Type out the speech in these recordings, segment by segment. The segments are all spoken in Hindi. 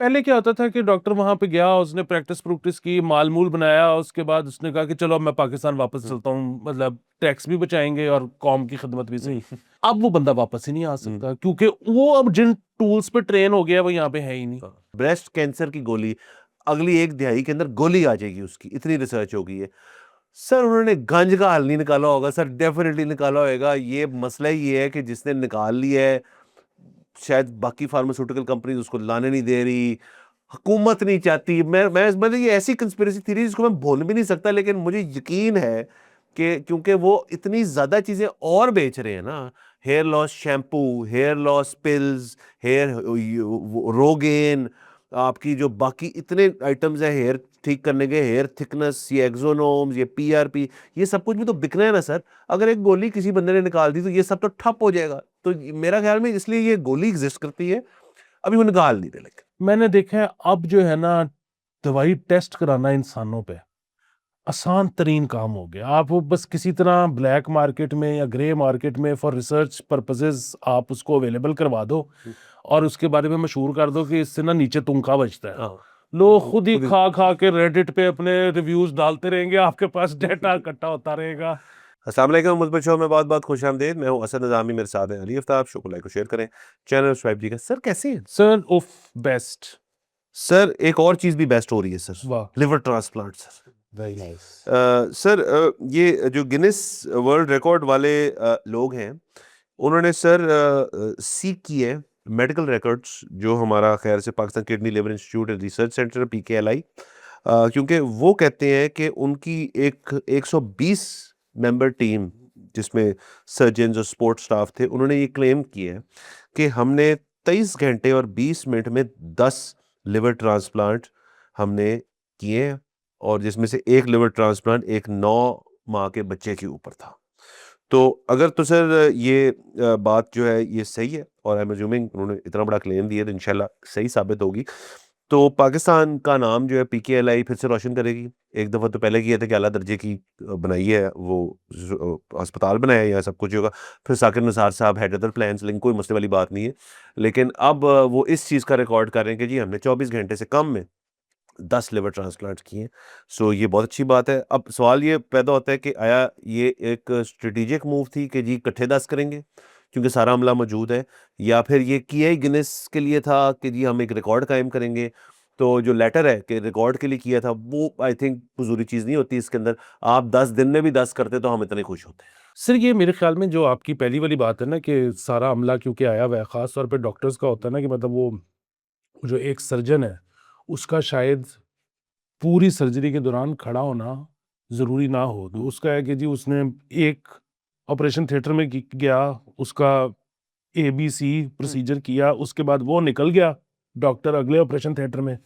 पहले क्या होता था कि डॉक्टर वहां पे गया, उसने प्रैक्टिस की, माल मूल बनाया, उसके बाद उसने कहा कि चलो अब मैं पाकिस्तान वापस चलता हूँ, मतलब टैक्स भी बचाएंगे और कौम की खिदमत भी सही। अब वो बंदा वापस ही नहीं आ सकता, क्योंकि वो अब जिन टूल्स पे ट्रेन हो गया वो यहाँ पे है ही नहीं। ब्रेस्ट कैंसर की गोली अगली 1 दिहाई के अंदर गोली आ जाएगी उसकी, इतनी रिसर्च हो गई है सर। उन्होंने गंज का हल नहीं निकाला होगा सर, डेफिनेटली निकाला होगा। ये मसला ही ये है कि जिसने निकाल लिया है, शायद बाकी फार्मास्यूटिकल कंपनीज उसको लाने नहीं दे रही, हुकूमत नहीं चाहती। मैं मतलब ये ऐसी कंस्पिरेसी थ्योरी जिसको मैं बोल भी नहीं सकता, लेकिन मुझे यकीन है कि क्योंकि वो इतनी ज्यादा चीजें और बेच रहे हैं ना, hair loss shampoo, hair loss pills, hair Rogaine, आपकी जो बाकी इतने आइटम्स है हेयर ठीक करने के, हेयर थिकनेस, ये एक्सोनोम्स, ये पीआरपी, ये सब कुछ भी तो बिकना है ना सर। अगर एक गोली किसी बंदे ने निकाल दी तो ये सब तो ठप हो जाएगा। तो मेरा ख्याल में इसलिए ये गोली एग्जिस्ट करती है, अभी वो निकाल नहीं रहे। लेकिन मैंने देखा है अब जो है ना, दवाई टेस्ट कराना इंसानों पे आसान तरीन काम हो गया। आप वो बस किसी तरह ब्लैक मार्केट में या ग्रे मार्केट में फॉर रिसर्च पर्पसेस आप उसको अवेलेबल करवा दो और उसके बारे में मशहूर कर दो कि इससे ना नीचे तुंका बचता है। लोग खुद ही खा खा के रेडिट पे अपने रिव्यूज डालते रहेंगे, आपके पास डेटा इकट्ठा होता रहेगा। अस्सलाम वालेकुम, मुझ पर शो में बहुत बहुत खुश आमदीद। मैं हूं असद निज़ामी, मेरे साथ हैं अली आफ्ताब। शो को लाइक और शेयर करें, चैनल सब्सक्राइब कीजिएगा। सर कैसे हैं सर उफ, बेस्ट। सर? एक और चीज़ भी बेस्ट हो रही है सर, वाह, liver transplant sir. Very nice. Sir ये जो गिनेस वर्ल्ड रिकॉर्ड वाले लोग हैं, उन्होंने सर सीख की है मेडिकल रिकॉर्ड्स, जो हमारा खैर से Pakistan kidney liver institute and research centre PKLI, क्योंकि वो कहते हैं कि उनकी एक 120 मेंबर टीम, जिसमें सर्जन और सपोर्ट स्टाफ थे, उन्होंने ये क्लेम किया है कि हमने 23 घंटे और 20 मिनट में 10 लिवर ट्रांसप्लांट हमने किए हैं, और जिसमें से एक लिवर ट्रांसप्लांट एक 9 माह के बच्चे के ऊपर था। तो अगर तो सर ये बात जो है ये सही है, और आई एम अज्यूमिंग उन्होंने इतना बड़ा क्लेम दिया, तो इंशाल्लाह सही साबित होगी, तो पाकिस्तान का नाम जो है PKLI फिर से रोशन करेगी। एक दफ़ा तो पहले किया था कि आला दर्जे की बनाई है वो, अस्पताल बनाया है, या सब कुछ होगा। फिर साकिर निसार साहब हैड अदर प्लान्स, लेकिन कोई मसले वाली बात नहीं है। लेकिन अब वो इस चीज़ का रिकॉर्ड कर रहे हैं कि जी हमने 24 घंटे से कम में 10 लिवर ट्रांसप्लांट किए हैं। सो ये बहुत अच्छी बात है। अब सवाल ये पैदा होता है कि आया ये एक स्ट्रेटेजिक मूव थी कि जी इकट्ठे 10 करेंगे क्योंकि सारा अमला मौजूद है, या फिर ये किया ही गिनेस के लिए था कि जी हम एक रिकॉर्ड कायम करेंगे। तो जो लेटर है कि रिकॉर्ड के लिए किया था, वो आई थिंक फजूली चीज़ नहीं होती इसके अंदर। आप 10 दिन में भी 10 करते तो हम इतने खुश होते हैं। सर ये मेरे ख्याल में जो आपकी पहली वाली बात है ना कि सारा अमला क्योंकि आया हुआ है, खास तौर पे डॉक्टर्स का होता है ना कि मतलब वो जो एक सर्जन है उसका शायद पूरी सर्जरी के दौरान खड़ा होना ज़रूरी ना हो, तो उसका है कि जी उसने एक ऑपरेशन थिएटर में गया, उसका ABC प्रोसीजर किया, उसके बाद वो निकल गया, डॉक्टर अगले ऑपरेशन थिएटर में,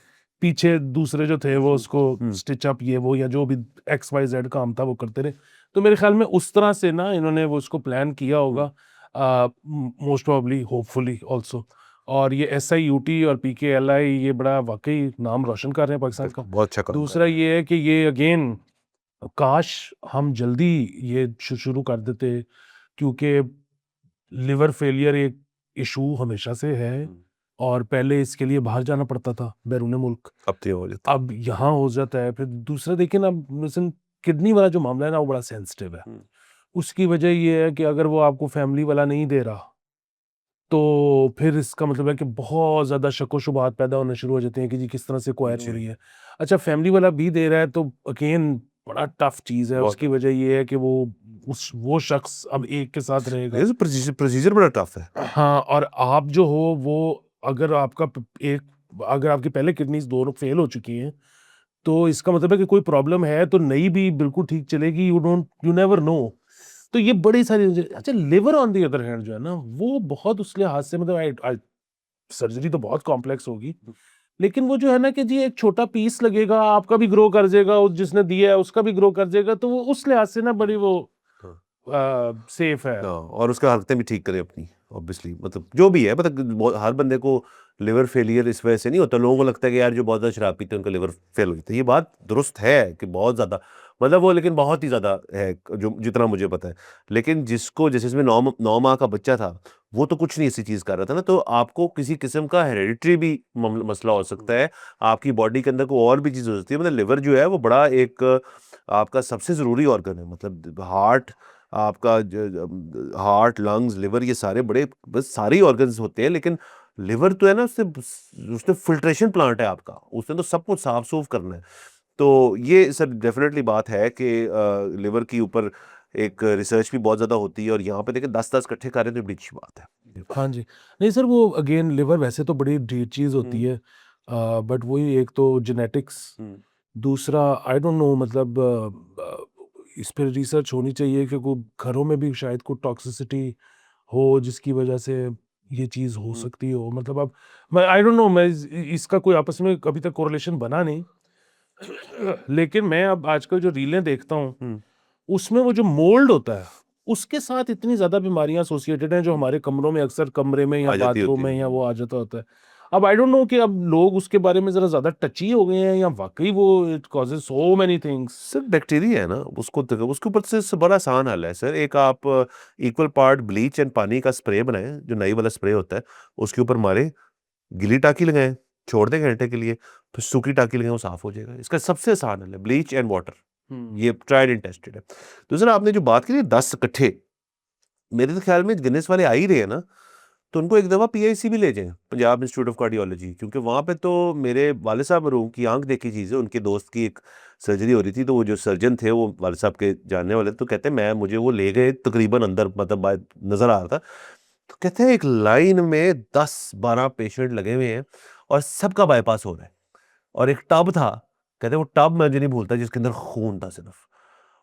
पीछे दूसरे जो थे वो उसको स्टिच अप ये वो या जो भी XYZ काम था वो करते रहे। तो मेरे ख्याल में उस तरह से ना इन्होंने वो उसको प्लान किया होगा, मोस्ट प्रोबेबली होपफुली आल्सो। और ये SIUT और PKLI ये बड़ा वाकई नाम रोशन कर रहे हैं पाकिस्तान का। बहुत अच्छा काम कर दूसरा रहे हैं। ये है कि ये अगेन काश हम जल्दी ये शुरू कर देते, क्योंकि लिवर फेलियर एक इशू हमेशा से है और पहले इसके लिए बाहर जाना पड़ता था बैरून मुल्क, अब तो ये हो जाता अब यहाँ हो जाता है। फिर दूसरा देखिए ना, मिशन किडनी वाला जो मामला है ना वो बड़ा सेंसिटिव है। है। उसकी वजह ये है कि अगर वो आपको फैमिली वाला नहीं दे रहा तो फिर इसका मतलब है कि बहुत ज़्यादा शक व शुबहात पैदा होने शुरू हो जाते हैं कि जी किस तरह से क्वायर हो जी, रही है। अच्छा फैमिली वाला भी दे रहा है तो अगेन बड़ा टफ चीज़ है। बहुत उसकी वजह ये है कि वो शख्स अब एक के साथ रहेगा। ये प्रोसीजर प्रोसीजर बड़ा टफ है। हाँ, और आप जो हो वो अगर आपका अगर आपकी पहले किडनीज़ दोनों फेल हो चुकी हैं, तो इसका मतलब है कि कोई प्रॉब्लम है तो नई भी बिल्कुल ठीक चलेगी, यू नेवर नो। तो ये बड़ी सारी अच्छा liver on the other hand जो है ना, वो बहुत उस लिहाज से मतलब आई आई सर्जरी तो बहुत कॉम्प्लेक्स होगी, लेकिन वो जो है ना कि जी एक छोटा पीस लगेगा, आपका भी ग्रो कर जाएगा, उस जिसने दिया है उसका भी ग्रो कर जाएगा, तो वो उस लिहाज से ना बड़ी वो हाँ। सेफ है। और उसका हरकतें भी ठीक करें अपनी, ऑब्वियसली मतलब जो भी है, मतलब हर बंदे को लिवर फेलियर इस वजह से नहीं होता। लोगों को लगता है कि यार जो बहुत ज़्यादा शराब पीते हैं उनका लिवर फेल हो जाता है। ये बात दुरुस्त है कि बहुत ज़्यादा मतलब वो लेकिन बहुत ही ज़्यादा है जो जितना मुझे पता है। लेकिन जिसको जैसे इसमें 9 माह का बच्चा था, वो तो कुछ नहीं ऐसी चीज़ कर रहा था ना, तो आपको किसी किस्म का हेरेडिटरी भी मसला हो सकता है, आपकी बॉडी के अंदर कोई और भी चीज़ हो सकती है। मतलब लिवर जो है वो बड़ा एक आपका सबसे ज़रूरी ऑर्गन है, मतलब हार्ट, आपका हार्ट, लंग्स, लिवर, ये सारे बड़े बस सारे ही ऑर्गन्स होते हैं, लेकिन लिवर तो है ना, उससे उसने फिल्ट्रेशन प्लांट है आपका, उसने तो सब कुछ साफ सूफ करना है। तो ये सर डेफिनेटली बात है कि लिवर के ऊपर एक रिसर्च भी बहुत ज़्यादा होती है, और यहाँ पे देखिए 10-10 इकट्ठे कर रहे हैं तो बड़ी अच्छी बात है। हाँ जी। नहीं सर, वो अगेन लिवर वैसे तो बड़ी ढीठ चीज़ होती है, बट वही एक तो जेनेटिक्स, हुँ। दूसरा आई डोंट नो, मतलब इस पे रिसर्च होनी चाहिए कि कोई घरों में भी शायद कोई टॉक्सिसिटी हो जिसकी वजह से ये चीज़ हो हुँ। सकती हो। मतलब अब मैं आई डोंट नो, मैं इसका कोई आपस में अभी तक कोरिलेशन बना नहीं। लेकिन मैं अब आजकल जो रीलें देखता हूँ, हुँ। उसमें वो जो मोल्ड होता है, उसके साथ इतनी ज़्यादा बीमारियाँ एसोसिएटेड हैं जो हमारे कमरों में अक्सर कमरे में या आ जाती बाथरूम होती में है। या वो आ जाता होता है। अब आई डोंट नो कि अब लोग उसके बारे में ज़रा ज़्यादा टची हो गए हैं या वाक़ई वो it causes so many things. Sir bacteria है ना, उसके ऊपर से बड़ा आसान हल है सर। एक आप इक्वल पार्ट ब्लीच एंड पानी का स्प्रे बनाएँ, जो नई वाला स्प्रे होता है, उसके ऊपर मारें, गीली टाँकी लगाएँ, छोड़ दें घंटे के लिए, फिर सूखी टाँकी लगाएँ, वो साफ हो जाएगा। इसका सबसे आसान हल है ब्लीच एंड वाटर, हुँ। ये ट्राइड एंड टेस्टेड है। दूसरा आपने जो बात की 10 इकट्ठे, मेरे तो ख्याल में गिनेस वाले आ ही रहे हैं ना, तो उनको एक दफ़ा पीआईसी भी ले जाएँ, पंजाब इंस्टीट्यूट ऑफ कार्डियोलॉजी, क्योंकि वहाँ पे तो मेरे वाले साहब मरहूम की आँख देखी चीज़ है, उनके दोस्त की एक सर्जरी हो रही थी, तो वो जो सर्जन थे वो वाले साहब के जानने वाले, तो कहते हैं मैं मुझे वो ले गए तकरीबन अंदर, मतलब बाहर नज़र आ रहा था। तो कहते हैं एक लाइन में 10-12 पेशेंट लगे हुए हैं और सबका बायपास हो रहा है, और एक टब था, कहते हैं वो टब मैं मुझे नहीं भूलता जिसके अंदर खून था सिर्फ़।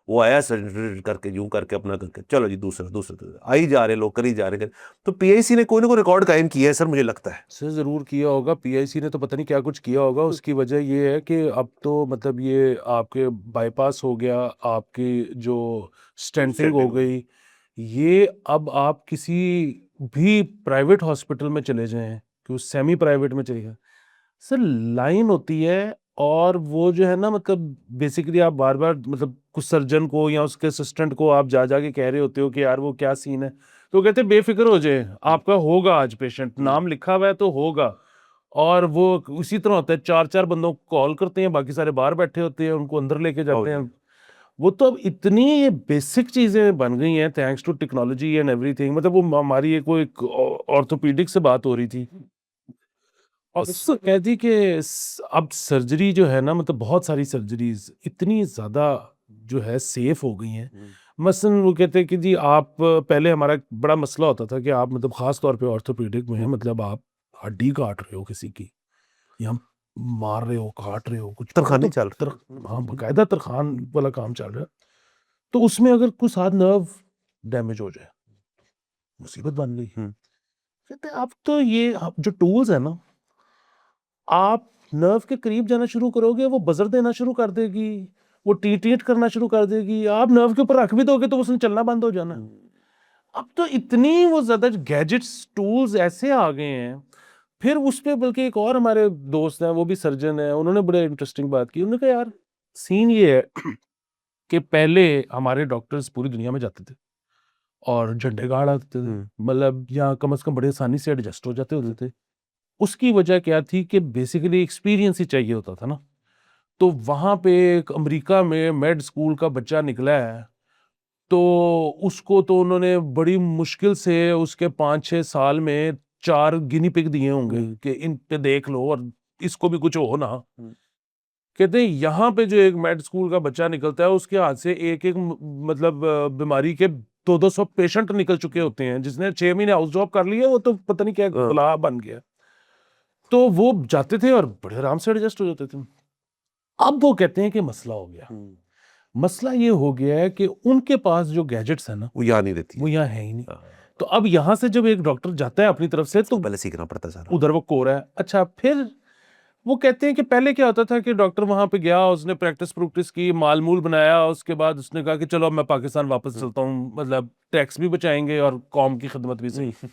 वो आया सर करके, यूँ करके अपना करके, चलो जी दूसरा, दूसरा, दूसरा, आ ही जा रहे हैं लोग, कर ही जा रहे हैं। तो पीआईसी ने कोई ना कोई रिकॉर्ड कायम किया है सर, मुझे लगता है। सर ज़रूर किया होगा, पीआईसी ने तो पता नहीं क्या कुछ किया होगा। उसकी वजह ये है कि अब तो मतलब ये आपके बाईपास हो गया, आपकी जो स्टेंटिंग हो स्टेंटिंग हो गई। गई, ये अब आप किसी भी प्राइवेट हॉस्पिटल में चले जाएँ, कि वो सेमी प्राइवेट में चले जाएँ, सर लाइन होती है। और वो जो है ना, मतलब बेसिकली आप बार-बार, मतलब कुछ सर्जन को या उसके असिस्टेंट को आप जा के कह रहे होते हो कि यार वो क्या सीन है? तो वो कहते हैं बेफ़िक्र हो जाइए, आपका होगा आज पेशेंट, हुँ। नाम लिखा हुआ है तो होगा। और वो उसी तरह होता है, 4-4 बंदों को कॉल करते हैं, बाकी सारे बाहर बैठे होते हैं, उनको अंदर लेके आओ जाते जी। हैं। वो तो अब इतनी ये बेसिक चीज़ें बन गई हैं thanks to technology and everything. मतलब वो हमारी एक वो एक ऑर्थोपेडिक से बात हो रही थी। और उससे कह दी कि अब सर्जरी जो है ना, मतलब बहुत सारी सर्जरीज इतनी ज़्यादा जो है सेफ हो गई हैं। हुँ। मसलन वो कहते हैं कि जी आप, पहले हमारा एक बड़ा मसला होता था कि आप मतलब ख़ास तौर पे ऑर्थोपेडिक में, हुँ। मतलब आप हड्डी काट रहे हो किसी की, या मार रहे हो, काट रहे हो कुछ, वो तो तरखाने चल रहे हाँ, हैं। बाकायदा तरखान वाला काम चल रहा है। तो उसमें अगर कुछ साथ नर्व डैमेज हो जाए, मुसीबत बन गई। हुँ। कहते हैं अब तो ये जो टूल्स है ना, आप नर्व के करीब जाना शुरू करोगे, वो बज़र देना शुरू कर देगी, वो टीट-टीट करना शुरू कर देगी। आप नर्व के ऊपर रख भी दोगे तो उसने चलना बंद हो जाना है। हुँ। अब तो इतनी वो ज़्यादा गैजेट्स, टूल्स ऐसे आ गए हैं। फिर उस पे बल्कि एक और हमारे दोस्त हैं, वो भी सर्जन हैं, उन्होंने बड़े इंटरेस्टिंग बात की। उन्होंने कहा यार सीन ये है कि पहले हमारे डॉक्टर्स पूरी दुनिया में जाते थे और झंडे गाड़ आते थे। हुँ। मतलब या कम से कम बड़े आसानी से एडजस्ट हो जाते होते थे। उसकी वजह क्या थी कि बेसिकली एक्सपीरियंस ही चाहिए होता था ना। तो वहाँ पे एक अमेरिका में मेड स्कूल का बच्चा निकला है, तो उसको तो उन्होंने बड़ी मुश्किल से उसके 5-6 साल में 4 गिनी पिग दिए होंगे हुँ। कि इन पे देख लो और इसको भी कुछ हो ना। हुँ। कहते हैं यहाँ पे जो एक मेड स्कूल का बच्चा निकलता है, उसके हाथ से एक-एक मतलब बीमारी के 200-200 पेशेंट निकल चुके होते हैं। जिसने 6 महीने हाउस जॉब कर ली है, वो तो पता नहीं क्या अ, बला बन गया। तो वो जाते थे और बड़े आराम से एडजस्ट हो जाते थे। अब वो कहते हैं कि मसला हो गया। हुँ। मसला ये हो गया है कि उनके पास जो गैजेट्स हैं ना, वो याद नहीं रहती वो है। यहाँ है ही नहीं। हाँ, तो अब यहाँ से जब एक डॉक्टर जाता है अपनी तरफ से, उसको तो पहले सीखना पड़ता है सारा। उधर वो कोरा है। अच्छा, फिर वो कहते हैं कि पहले क्या होता था कि डॉक्टर वहाँ पे गया, उसने प्रैक्टिस-प्रूक्टिस की, माल-मूल बनाया, उसके बाद उसने कहा कि चलो अब मैं पाकिस्तान वापस हुँ। चलता हूँ, मतलब टैक्स भी बचाएँगे और कौम की खिदमत भी सही। हुँ।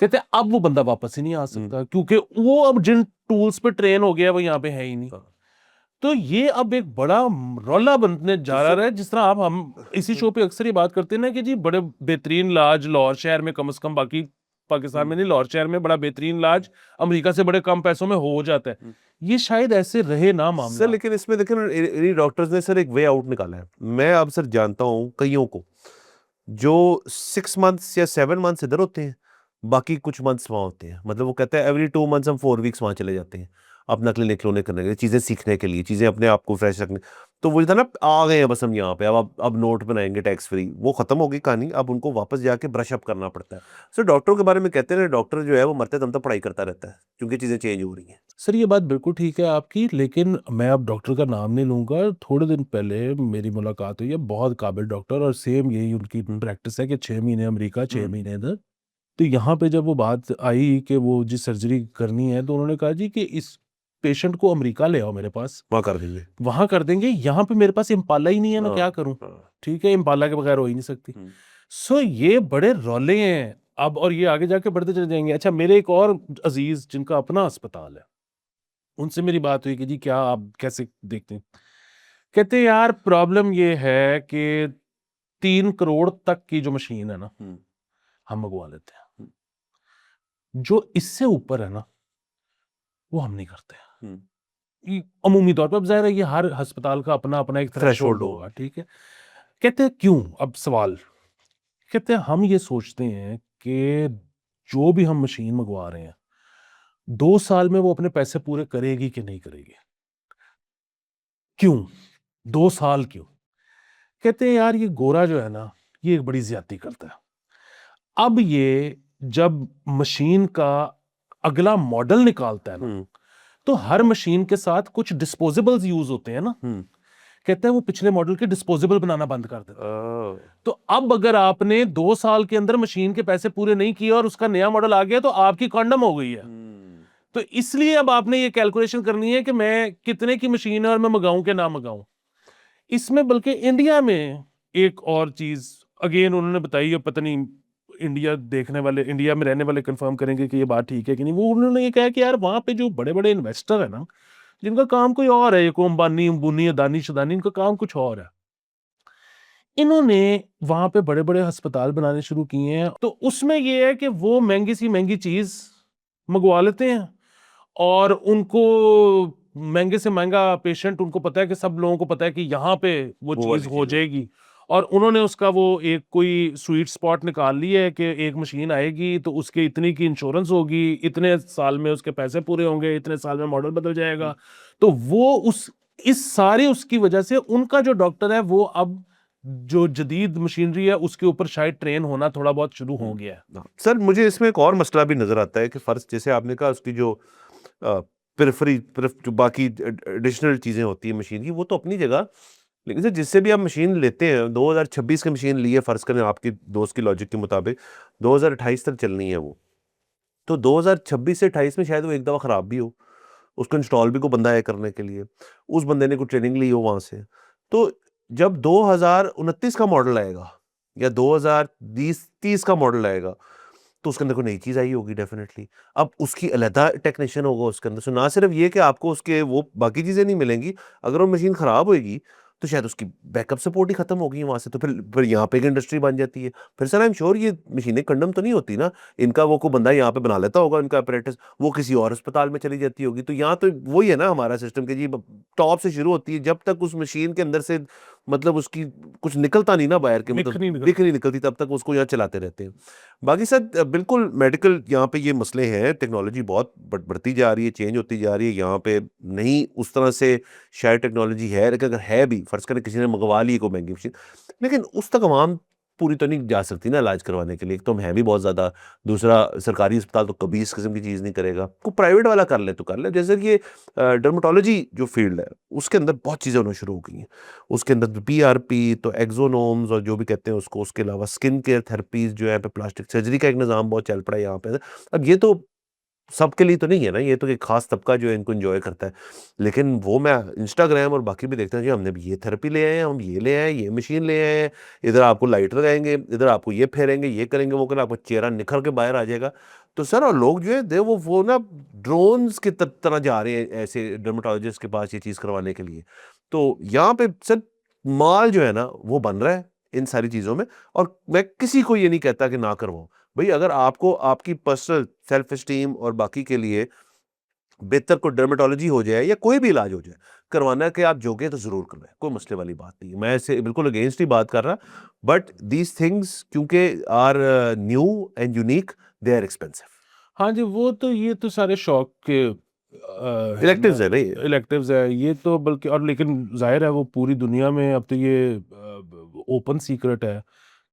कहते हैं अब वो बंदा वापस ही नहीं आ हुँ। सकता, क्योंकि वो अब जिन टूल्स पे ट्रेन हो गया है, वो यहाँ पे है ही नहीं। हाँ। तो ये अब एक बड़ा रौला बनने जा रहा है, जिस तरह आप हम इसी शो पे अक्सर ये बात करते हैं ना कि जी बड़े बेहतरीन इलाज लाहौर शहर में कम से कम, बाकी पाकिस्तान में नहीं, लाहौर शहर में बड़ा बेहतरीन इलाज अमेरिका से बड़े कम पैसों में हो जाता है। ये शायद ऐसे रहे ना सर मामला। लेकिन इसमें देखें ना, इन डॉक्टर्स ने सर एक वे आउट निकाला है। मैं अब सर जानता हूँ कईयों को जो 6 मंथ्स या 7 मंथ्स इधर होते हैं, बाकी कुछ मंथ्स वहाँ होते हैं। मतलब वो कहते हैं एवरी 2 मंथ्स हम 4 वीक्स वहाँ चले जाते हैं अपना क्लिनिक क्लोनिक करने के लिए, चीज़ें सीखने के लिए, चीज़ें अपने आप को फ्रेश रखने। तो वो था ना, आ गए हैं बस हम यहाँ पे, अब नोट बनाएंगे टैक्स फ्री, वो खत्म हो गई कहानी। अब उनको वापस जाके ब्रश अप करना पड़ता है। सर डॉक्टरों के बारे में कहते हैं, डॉक्टर जो है वो मरते दम तक पढ़ाई करता रहता है क्योंकि चीज़ें चेंज हो रही हैं। सर ये बात बिल्कुल ठीक है आपकी, लेकिन मैं अब डॉक्टर का नाम नहीं लूंगा। थोड़े दिन पहले मेरी मुलाकात हुई है बहुत काबिल डॉक्टर, और सेम यही उनकी प्रैक्टिस है कि 6 महीने अमेरिका, 6 महीने इधर। तो यहाँ पे जब वो बात आई कि वो जी सर्जरी करनी है, तो उन्होंने कहा जी कि इस पेशेंट को अमेरिका ले आओ मेरे पास, वहाँ कर देंगे। वहां कर देंगे, यहाँ पे मेरे पास इम्पाला ही नहीं है, मैं हाँ, क्या करूं। हाँ। ठीक है, इम्पाला के बगैर हो ही नहीं सकती। सो ये बड़े रौले हैं अब, और ये आगे जाके बढ़ते चले जाएंगे। अच्छा, मेरे एक और अजीज जिनका अपना अस्पताल है, उनसे मेरी बात हुई कि जी क्या आप कैसे देखते हैं। कहते हैं यार प्रॉब्लम ये है कि 3 करोड़ तक की जो मशीन है ना, हम मंगवा लेते हैं, जो इससे ऊपर है ना वो हम नहीं करते हैं। अमूमी तौर पर, अब जाहिर है ये हर अस्पताल का अपना अपना एक थ्रेशोल्ड होगा, ठीक है। कहते हैं क्यों, अब सवाल, कहते हैं हम ये सोचते हैं कि जो भी हम मशीन मंगवा रहे हैं 2 साल में वो अपने पैसे पूरे करेगी कि नहीं करेगी। क्यों 2 साल क्यों? कहते हैं यार ये गोरा जो है ना, ये एक बड़ी ज्यादती करता है। अब ये जब मशीन का अगला मॉडल निकालता है ना, तो हर मशीन के साथ कुछ डिस्पोजेबल्स यूज होते हैं ना। कहते हैं वो पिछले मॉडल के डिस्पोजेबल बनाना बंद कर देता है। तो अब अगर आपने 2 साल के अंदर मशीन के पैसे पूरे नहीं किए और उसका नया मॉडल आ गया, तो आपकी कंडम हो गई है। तो इसलिए अब आपने ये कैलकुलेशन करनी है कि मैं कितने की मशीन है और मैं मंगाऊं कि ना मंगाऊं। इसमें बल्कि इंडिया में एक और चीज अगेन उन्होंने बताई है, पता नहीं इंडिया देखने वाले, इंडिया में रहने वाले कंफर्म करेंगे कि ये बात ठीक है कि नहीं। वो उन्होंने ये कहा कि यार वहां पे जो बड़े बड़े इन्वेस्टर है ना, जिनका काम कोई और है, ये को अंबानी अंबुनी अदानी शदानी, इनका काम कुछ और है, इन्होंने वहां पे बड़े बड़े अस्पताल बनाने शुरू किए हैं। तो उसमें ये है कि वो महंगी सी महंगी चीज मंगवा लेते हैं, और उनको महंगे से महंगा पेशेंट, उनको पता है कि सब लोगों को पता है कि यहाँ पे वो वो चीज वाली हो चीज जाएगी, और उन्होंने उसका वो एक कोई स्वीट स्पॉट निकाल लिया है कि एक मशीन आएगी तो उसके इतनी की इंश्योरेंस होगी, इतने साल में उसके पैसे पूरे होंगे, इतने साल में मॉडल बदल जाएगा। तो वो उस इस सारी उसकी वजह से उनका जो डॉक्टर है वो अब जो जदीद मशीनरी है उसके ऊपर शायद ट्रेन होना थोड़ा बहुत शुरू हो गया है। सर मुझे इसमें एक और मसला भी नजर आता है कि फर्ज जैसे आपने कहा उसकी जो जो बाकी एडिशनल चीजें होती है मशीन की, वो तो अपनी जगह। लेकिन सर जिससे भी आप मशीन लेते हैं, 2026 की मशीन ली है फर्ज करें आपकी दोस्त की लॉजिक के मुताबिक, 2028 तक चलनी है वो। तो 2026 से 28 में शायद वो एक दफा खराब भी हो, उसको इंस्टॉल भी को बंदा है करने के लिए, उस बंदे ने कोई ट्रेनिंग ली हो वहां से। तो जब 2029 का मॉडल आएगा या 2020-30 का मॉडल आएगा, तो उसके अंदर कोई नई चीज आई होगी डेफिनेटली। अब उसकी अलहदा टेक्नीशियन होगा उसके अंदर। सो ना सिर्फ ये कि आपको उसके वो बाकी चीजें नहीं मिलेंगी, अगर वो मशीन खराब होगी तो शायद उसकी बैकअप सपोर्ट ही खत्म होगी वहां से। तो फिर यहाँ पे एक इंडस्ट्री बन जाती है। फिर सर आई एम श्योर ये मशीनें कंडम तो नहीं होती ना, इनका वो कोई बंदा यहाँ पे बना लेता होगा इनका अपरेटस, वो किसी और अस्पताल में चली जाती होगी। तो यहाँ तो वही है ना हमारा सिस्टम के जी, टॉप से शुरू होती है, जब तक उस मशीन के अंदर से मतलब उसकी कुछ निकलता नहीं ना बाहर के, निख मतलब नहीं निकल दिख नहीं निकलती, तब तक उसको यहाँ चलाते रहते हैं। बाकी सर बिल्कुल मेडिकल यहाँ पे ये मसले हैं, टेक्नोलॉजी बहुत बढ़ती जा रही है, चेंज होती जा रही है। यहाँ पे नहीं उस तरह से शायद टेक्नोलॉजी है, लेकिन अगर है भी, फर्ज करें किसी ने मंगवा ली कोई महंगी मशीन, लेकिन उस तक आवाम पूरी तो नहीं जा सकती ना इलाज करवाने के लिए। एक तो हम हैं भी बहुत ज़्यादा, दूसरा सरकारी अस्पताल तो कभी इस किस्म की चीज़ नहीं करेगा। को प्राइवेट वाला कर ले तो कर ले। जैसे कि ये डर्मेटोलॉजी जो फील्ड है उसके अंदर बहुत चीज़ें होना शुरू हो गई हैं। उसके अंदर PRP तो एक्सोनोम्स और जो भी कहते हैं उसको, उसके अलावा स्किन केयर थेरेपीज जो है पे, प्लास्टिक सर्जरी का एक निज़ाम बहुत चल पड़ा है यहाँ पे। अब ये तो सबके लिए तो नहीं है ना, ये तो एक खास तबका जो है इनको एंजॉय करता है। लेकिन वो मैं इंस्टाग्राम और बाकी भी देखता हूँ जी, हमने भी ये थेरेपी ले आए हैं, हम ये ले आए हैं, ये मशीन ले आए हैं, इधर आपको लाइट लगाएंगे, इधर आपको ये फेरेंगे, ये करेंगे, वो करेंगे, आपको चेहरा निखर के बाहर आ जाएगा। तो सर और लोग जो है दे वो ना ड्रोन्स की तरह जा रहे हैं ऐसे डर्मेटोलॉजिस्ट के पास ये चीज़ करवाने के लिए। तो यहाँ पे सर माल जो है ना वो बन रहा है इन सारी चीज़ों में, और मैं किसी को ये नहीं कहता कि ना करवाओ। भई अगर आपको आपकी पर्सनल सेल्फ एस्टीम और बाकी के लिए बेहतर कोई डर्मेटोलॉजी हो जाए या कोई भी इलाज हो जाए, करवाना है कि आप जोगे तो ज़रूर करवाएँ, कोई मसले वाली बात नहीं है। मैं इससे बिल्कुल अगेंस्ट नहीं बात कर रहा, बट दीज़ थिंग्स क्योंकि are new and unique, they are expensive. हाँ जी, वो तो ये तो सारे शौक के है इलेक्टिव्स ना, है ना ये। इलेक्टिव्स है ये तो, बल्कि और लेकिन जाहिर है वो पूरी दुनिया में अब तो ये ओपन सीक्रेट है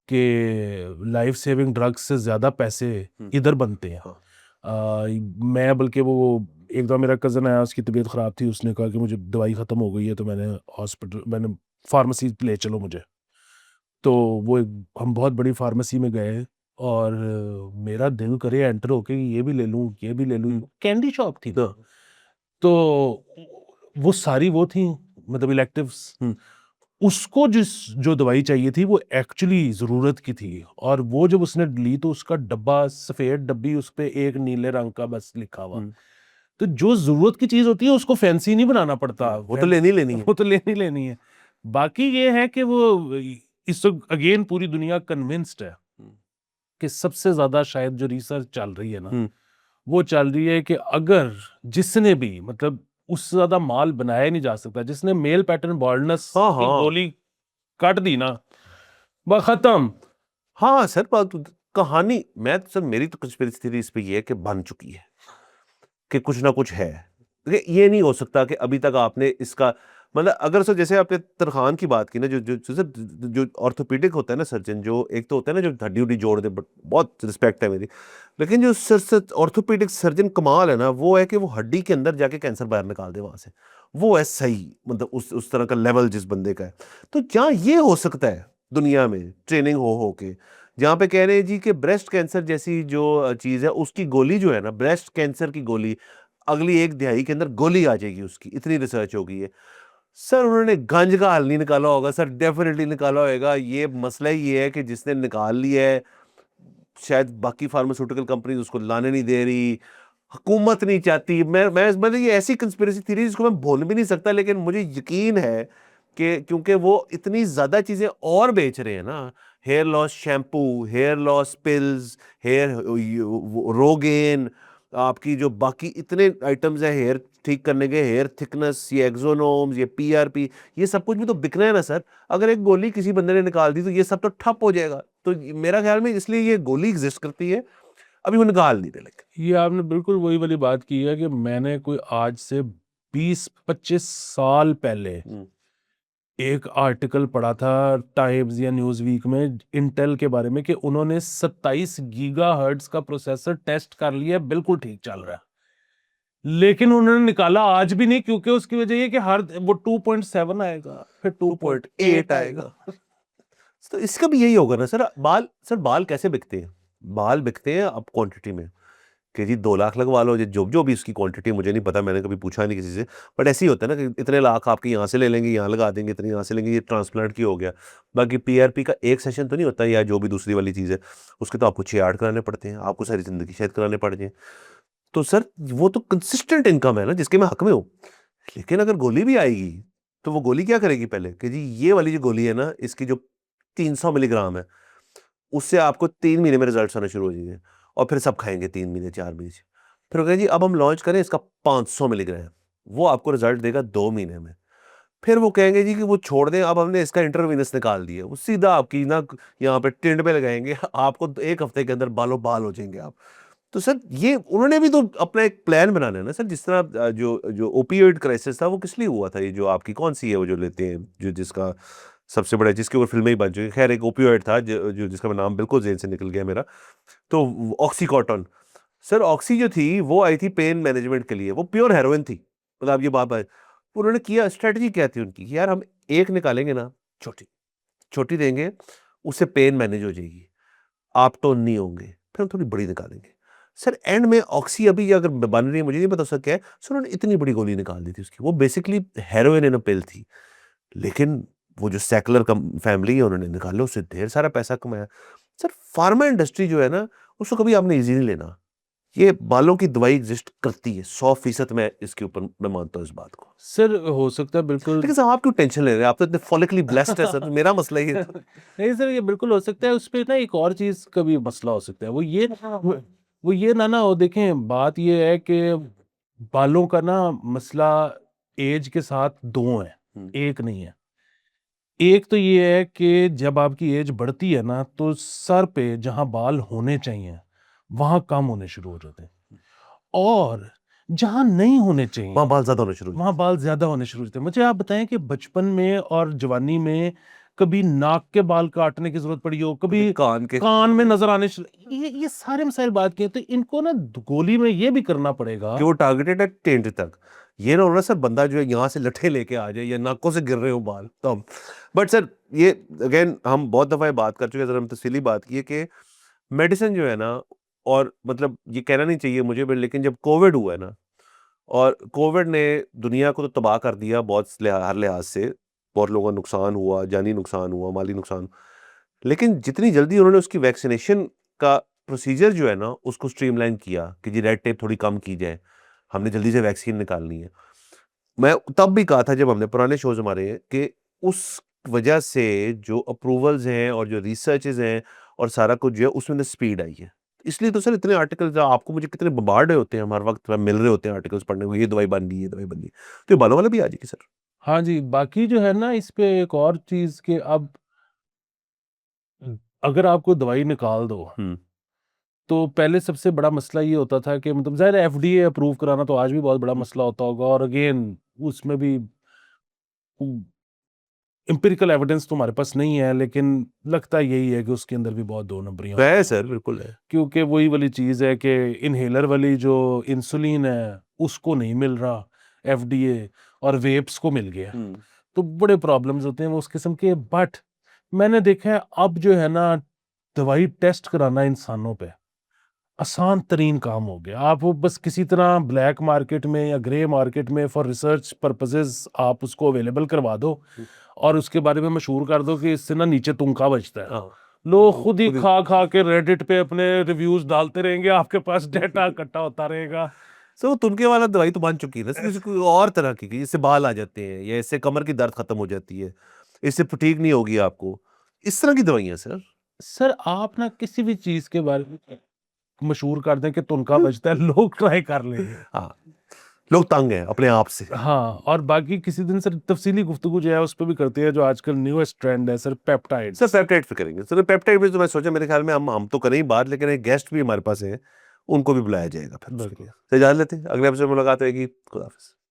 कि लाइफ सेविंग ड्रग्स से ज़्यादा पैसे हुँ, इधर बनते हैं। हाँ। मैं बल्कि वो एक दफ़ा मेरा कज़न आया, उसकी तबीयत ख़राब थी, उसने कहा कि मुझे दवाई ख़त्म हो गई है, तो मैंने फार्मेसी ले चलो मुझे। तो वो हम बहुत बड़ी फार्मेसी में गए और मेरा दिल करे एंटर होके कि ये भी ले लूँ, ये भी ले लूँ। हुँ। कैंडी शॉप थी वो। हाँ। तो वो सारी वो थी, मतलब इलेक्टिव्स। हुँ। उसको जो दवाई चाहिए थी वो एक्चुअली ज़रूरत की थी, और वो जब उसने ली तो उसका डब्बा, सफ़ेद डब्बी, उस पे एक नीले रंग का बस लिखा हुआ। हुँ। तो जो ज़रूरत की चीज़ होती है उसको फैंसी नहीं बनाना पड़ता। वो तो लेनी ही लेनी है। वो तो लेनी लेनी है। बाकी ये है कि वो इस अगेन पूरी दुनिया कन्विंस्ड है हुँ। कि सबसे ज़्यादा शायद जो रिसर्च चल रही है ना, हुँ। वो चल रही है कि अगर जिसने भी, मतलब उससे ज़्यादा माल बनाया ही नहीं जा सकता, जिसने मेल पैटर्न बाल्डनेस हाँ, की हाँ। गोली काट दी ना, बस खत्म। हाँ, सर बात तो कहानी मैं तो सर मेरी तो कंस्पिरेसी थ्योरी इस पे ये है कि बन चुकी है, कि कुछ ना कुछ है। देखिए ये नहीं हो सकता कि अभी तक आपने इसका मतलब अगर सर जैसे आपने तरखान की बात की ना, जो सर जो ऑर्थोपेडिक होता है ना सर्जन, जो एक तो होता है ना जो हड्डी-वड्डी जोड़ दे, बट बहुत रिस्पेक्ट है मेरी। लेकिन जो सर ऑर्थोपेडिक सर्जन कमाल है ना, वो है कि वो हड्डी के अंदर जाके कैंसर बाहर निकाल दे वहाँ से। वो है सही, मतलब उस तरह का लेवल जिस बंदे का है। तो क्या ये हो सकता है दुनिया में ट्रेनिंग हो के? जहाँ पे कह रहे हैं जी कि ब्रेस्ट कैंसर जैसी जो चीज़ है उसकी गोली जो है ना, ब्रेस्ट कैंसर की गोली अगली 1 दिहाई के अंदर गोली आ जाएगी उसकी, इतनी रिसर्च हो गई है। सर उन्होंने गंज का हल नहीं निकाला होगा सर, डेफ़िनिटली निकाला होगा। ये मसला ही ये है कि जिसने निकाल लिया है, शायद बाकी फार्मास्यूटिकल कंपनीज़ उसको लाने नहीं दे रही, हुकूमत नहीं चाहती। मैं मतलब ये ऐसी कंस्पिरेसी थ्योरी जिसको मैं बोल भी नहीं सकता, लेकिन मुझे यकीन है कि क्योंकि वो इतनी ज़्यादा चीज़ें और बेच रहे हैं ना, hair loss shampoo, hair loss pills, hair Rogaine, आपकी जो बाकी इतने आइटम्स हैं हेयर ठीक करने के, हेयर थिकनेस, ये एक्सोनोम्स, ये पीआरपी, ये सब कुछ भी तो बिकना है ना सर। अगर एक गोली किसी बंदे ने निकाल दी तो ये सब तो ठप हो जाएगा। तो मेरा ख्याल में इसलिए ये गोली एग्जिस्ट करती है, अभी वो निकाल नहीं रहे लेकिन। ये आपने बिल्कुल वही वाली बात की है कि मैंने कोई आज से 20-25 साल पहले हुँ। एक आर्टिकल पढ़ा था टाइम्स या न्यूज़ वीक में इंटेल के बारे में कि उन्होंने 27 गीगाहर्ट्ज़ का प्रोसेसर टेस्ट कर लिया है, बिल्कुल ठीक चल रहा है। लेकिन उन्होंने निकाला आज भी नहीं, क्योंकि उसकी वजह ये है कि हर वो 2.7 आएगा, फिर 2.8 2.8 आएगा। आएगा। तो इसका भी यही होगा ना सर, बाल कैसे बिकते हैं? बाल बिकते हैं अब क्वांटिटी में, कि जी 2 लाख लगवा लो, जो भी उसकी क्वांटिटी है मुझे नहीं पता, मैंने कभी पूछा नहीं किसी से। बट ऐसे ही होता है ना कि इतने लाख आपके यहाँ से ले लेंगे, यहाँ लगा देंगे, इतने यहाँ से लेंगे, ये ट्रांसप्लांट की हो गया। बाकी पीआरपी का एक सेशन तो नहीं होता, या जो भी दूसरी वाली चीज़ है, उसके तो आपको 6-8 कराने पड़ते हैं, आपको सारी ज़िंदगी शायद कराने पड़ जाएँ। तो सर वो तो कंसिस्टेंट इनकम है ना जिसके मैं हक में हूँ। लेकिन अगर गोली भी आएगी, तो वो गोली क्या करेगी पहले कि जी ये वाली जो गोली है ना, इसकी जो 300 मिलीग्राम है, उससे आपको 3 महीने में रिज़ल्ट्स आने शुरू हो जाएँगे, और फिर सब खाएँगे 3 महीने, 4 महीने। फिर वो कहें जी अब हम लॉन्च करें इसका 500 मिलीग्राम, वो आपको रिज़ल्ट देगा 2 महीने में। फिर वो कहेंगे जी कि वो छोड़ दें, अब हमने इसका इंट्रावेनस निकाल दिया। वो सीधा आपकी ना यहाँ पे टिंड पे लगाएँगे, आपको 1 हफ्ते के अंदर बालों-बाल हो जाएँगे आप। तो सर ये उन्होंने भी तो अपना एक प्लान बनाना है ना सर, जिस तरह जो ओपियोइड क्राइसिस था वो किस लिए हुआ था? ये जो आपकी कौन-सी है वो जो लेते हैं, जो जिसका सबसे बड़ा जिसके ऊपर फ़िल्में ही बन चुकी हैं। ख़ैर एक ओपियोइड था जो जिसका नाम बिल्कुल ज़हन से निकल गया मेरा। तो ऑक्सीकॉटन। सर ऑक्सी जो थी वो आई थी पेन मैनेजमेंट के लिए, वो प्योर हेरोइन थी। मतलब आप ये बात है। उन्होंने किया स्ट्रैटेजी क्या थी उनकी कि यार हम एक निकालेंगे ना छोटी, छोटी देंगे, उससे पेन मैनेज हो जाएगी। आप टोन नहीं होंगे, फिर हम थोड़ी बड़ी निकालेंगे। सर एंड में ऑक्सी अभी अगर बन रही है मुझे नहीं पता उसका क्या है। सर उन्होंने इतनी बड़ी गोली निकाल दी थी उसकी, वो बेसिकली हेरोइन इन अ पिल थी। लेकिन वो जो सैकलर कम फैमिली है उन्होंने निकाला, उससे ढेर सारा पैसा कमाया। सर फार्मा इंडस्ट्री जो है ना, उसको कभी आपने ईज़ी नहीं लेना। ये बालों की दवाई एग्जिस्ट करती है 100% मैं इसके ऊपर मैं मानता हूँ इस बात को। सर हो सकता है बिल्कुल लेकिन साहब आप क्यों टेंशन ले रहे हैं? आप तो इतने फॉलिकली ब्लेस्ड है सर, मेरा मसला ये है। नहीं सर, ये बिल्कुल हो सकता है। उस पे ना एक और चीज का भी मसला हो सकता है, वो ये ना हो। देखें, बात ये है कि बालों का ना मसला एज के साथ दो है, एक नहीं है। एक तो ये है कि जब आपकी एज बढ़ती है ना, तो सर पे जहां बाल होने चाहिए वहां कम होने शुरू हो जाते हैं, और जहां नहीं होने चाहिए वहाँ बाल ज्यादा होने शुरू हो वहां बाल ज्यादा होने शुरू होते हैं। मुझे आप बताएं कि बचपन में और जवानी में कभी नाक के बाल काटने की जरूरत पड़ी हो, कभी जाते। कान के कान में नजर आने ये सारे मसाइल बात किए, तो इनको ना गोली में ये भी करना पड़ेगा। कि वो टारगेटेड है टेंट तक। ये ना हो रहा सर, बंदा जो है यहाँ से लठे लेके आ जाए या नाकों से गिर रहे हो बाल तब। बट सर ये अगेन हम बहुत दफा ये बात कर चुके हैं सर, हम तफसीली बात की है कि मेडिसिन जो है ना, और मतलब ये कहना नहीं चाहिए मुझे भी, लेकिन जब कोविड हुआ है ना, और कोविड ने दुनिया को तो तबाह कर दिया बहुत हर लिहाज से। बहुत लोगों का नुकसान हुआ, जानी नुकसान हुआ, माली नुकसान। लेकिन जितनी जल्दी उन्होंने उसकी वैक्सीनेशन का प्रोसीजर जो है ना उसको स्ट्रीमलाइन किया कि जी रेड टेप थोड़ी कम की जाए, हमने जल्दी से वैक्सीन निकालनी है। मैं तब भी कहा था जब हमने पुराने शोज हमारे हैं कि उस वजह से जो अप्रूवल्स हैं और जो रिसर्चेज हैं और सारा कुछ जो है उसमें स्पीड आई है। इसलिए तो सर इतने आर्टिकल्स आपको मुझे कितने बम्बार्ड होते हैं, हर वक्त मिल रहे होते हैं आर्टिकल्स पढ़ने को, ये दवाई बन गई, ये दवाई बन गई। तो ये बालों वाला भी आ जाएगी सर। हाँ जी, बाकी जो है ना इस पे एक और चीज के, अब अगर आपको दवाई निकाल दो तो पहले सबसे बड़ा मसला ये होता था कि मतलब ज़ाहिर है एफडीए अप्रूव कराना तो आज भी बहुत बड़ा मसला होता होगा, और अगेन उसमें भी एम्पिरिकल एविडेंस तो हमारे पास नहीं है, लेकिन लगता यही है कि उसके अंदर भी बहुत दो नंबरियां है होती सर, हैं। बिल्कुल है। क्योंकि वही वाली चीज़ है कि इनहेलर वाली जो इंसुलिन है उसको नहीं मिल रहा एफडीए, और वेप्स को मिल गया, तो बड़े प्रॉब्लम्स होते हैं वो उस किस्म के। बट मैंने देखा है अब जो है ना, दवाई टेस्ट कराना इंसानों पे आसान तरीन काम हो गया। आप वो बस किसी तरह ब्लैक मार्केट में या ग्रे मार्केट में फॉर रिसर्च पर्पसेस आप उसको अवेलेबल करवा दो, और उसके बारे में मशहूर कर दो कि इससे ना नीचे तुंका बचता है। हाँ, लोग खुद ही खा खा के रेडिट पे अपने रिव्यूज डालते रहेंगे, आपके पास डेटा इकट्ठा होता रहेगा। सर वो तुनके वाला दवाई तो बन चुकी है ना सर, इससे कोई और तरह की, इससे बाल आ जाते हैं या इससे कमर की दर्द खत्म हो जाती है, इससे फटीग नहीं होगी आपको, इस तरह की दवाइयां सर। सर आप ना किसी भी चीज के बारे में मशहूर कर दें कि तुनका बचता है, लोग ट्राई कर लेंगे। हाँ, लोग तंग हैं अपने आप से। हाँ, और बाकी किसी दिन सर तफसीली गुफ्तगू जो है उस पर भी करते हैं, जो आजकल न्यूएस्ट ट्रेंड है सर, पेप्टाइड। सर पेप्टाइड पे करेंगे सर, पेप्टाइड पे तो मैं सोचा मेरे ख्याल में हम तो करें ही बात, लेकिन एक गेस्ट भी हमारे पास है, उनको भी बुलाया जाएगा फिर उसके बिल्कुल। लिए। तो इजाजत लेते हैं, अगले एपिसोड में मुलाकात होगी। खुदा हाफिज़।